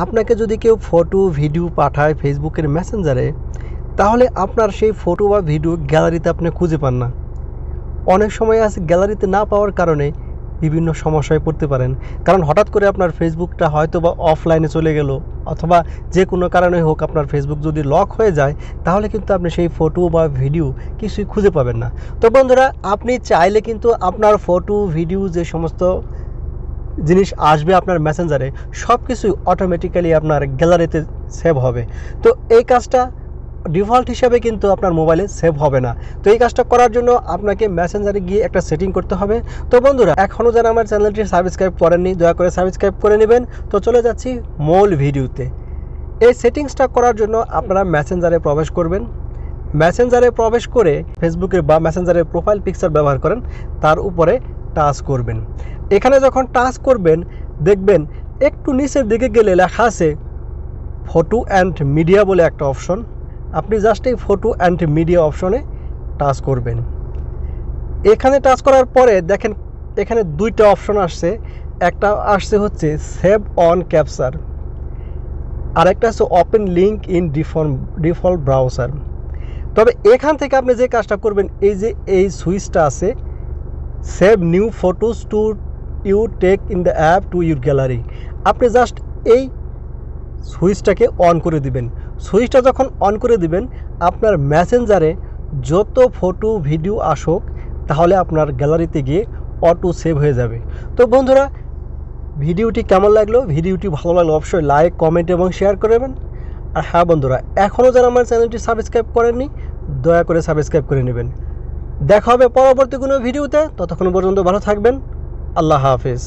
আপনাকে যদি কেউ ফটো ভিডিও পাঠায় ফেসবুকের মেসেঞ্জারে, তাহলে আপনার সেই ফটো বা ভিডিও গ্যালারিতে আপনি খুঁজে পান না। অনেক সময় আছে গ্যালারিতে না পাওয়ার কারণে বিভিন্ন সমস্যায় পড়তে পারেন, কারণ হঠাৎ করে আপনার ফেসবুকটা হয়তো বা অফলাইনে চলে গেল, অথবা যে কোনো কারণে হোক আপনার ফেসবুক যদি লক হয়ে যায়, তাহলে কিন্তু আপনি সেই ফটো বা ভিডিও কিছুই খুঁজে পাবেন না। তো বন্ধুরা, আপনি চাইলে কিন্তু আপনার ফটো ভিডিও যে সমস্ত জিনিস আসবে আপনার মেসেঞ্জারে, সব কিছুই অটোমেটিক্যালি আপনার গ্যালারিতে সেভ হবে। তো এই কাজটা ডিফল্ট হিসাবে কিন্তু আপনার মোবাইলে সেভ হবে না। তো এই কাজটা করার জন্য আপনাকে মেসেঞ্জারে গিয়ে একটা সেটিং করতে হবে। তো বন্ধুরা, এখনও যারা আমার চ্যানেলটি সাবস্ক্রাইব করেননি, দয়া করে সাবস্ক্রাইব করে নেবেন। তো চলে যাচ্ছি মূল ভিডিওতে। এই সেটিংসটা করার জন্য আপনারা মেসেঞ্জারে প্রবেশ করবেন। মেসেঞ্জারে প্রবেশ করে ফেসবুকের বা মেসেঞ্জারের প্রোফাইল পিকচার ব্যবহার করেন, তার উপরে টাচ করবেন। এখানে যখন টাচ করবেন, দেখবেন একটু নিচের দিকে গেলে লেখা আছে ফটো অ্যান্ড মিডিয়া বলে একটা অপশন। আপনি জাস্ট এই ফটো অ্যান্ড মিডিয়া অপশনে টাচ করবেন। এখানে টাচ করার পরে দেখেন এখানে দুইটা অপশন আসছে। একটা আসছে হচ্ছে সেভ অন ক্যাপচার, আর একটা আছে open link in default browser. তবে এখান থেকে আপনি যে কাজটা করবেন, এই যে এই সুইচটা আছে save new photos to you take in the app to your gallery, আপনি জাস্ট এই সুইচটাকে অন করে দিবেন। সুইচটা যখন অন করে দিবেন, আপনার মেসেঞ্জারে যত ফটো ভিডিও আসুক, তাহলে আপনার গ্যালারিতে গিয়ে অটো সেভ হয়ে যাবে। তো বন্ধুরা, ভিডিওটি কেমন লাগলো? ভিডিওটি ভালো লাগলে অবশ্যই লাইক, কমেন্ট এবং শেয়ার করবেন। আর হ্যাঁ বন্ধুরা, এখনও যারা আমার চ্যানেলটি সাবস্ক্রাইব করেননি, দয়া করে সাবস্ক্রাইব করে নেবেন। দেখা হবে পরবর্তী কোনো ভিডিওতে। ততক্ষণ পর্যন্ত ভালো থাকবেন। আল্লাহ হাফেজ।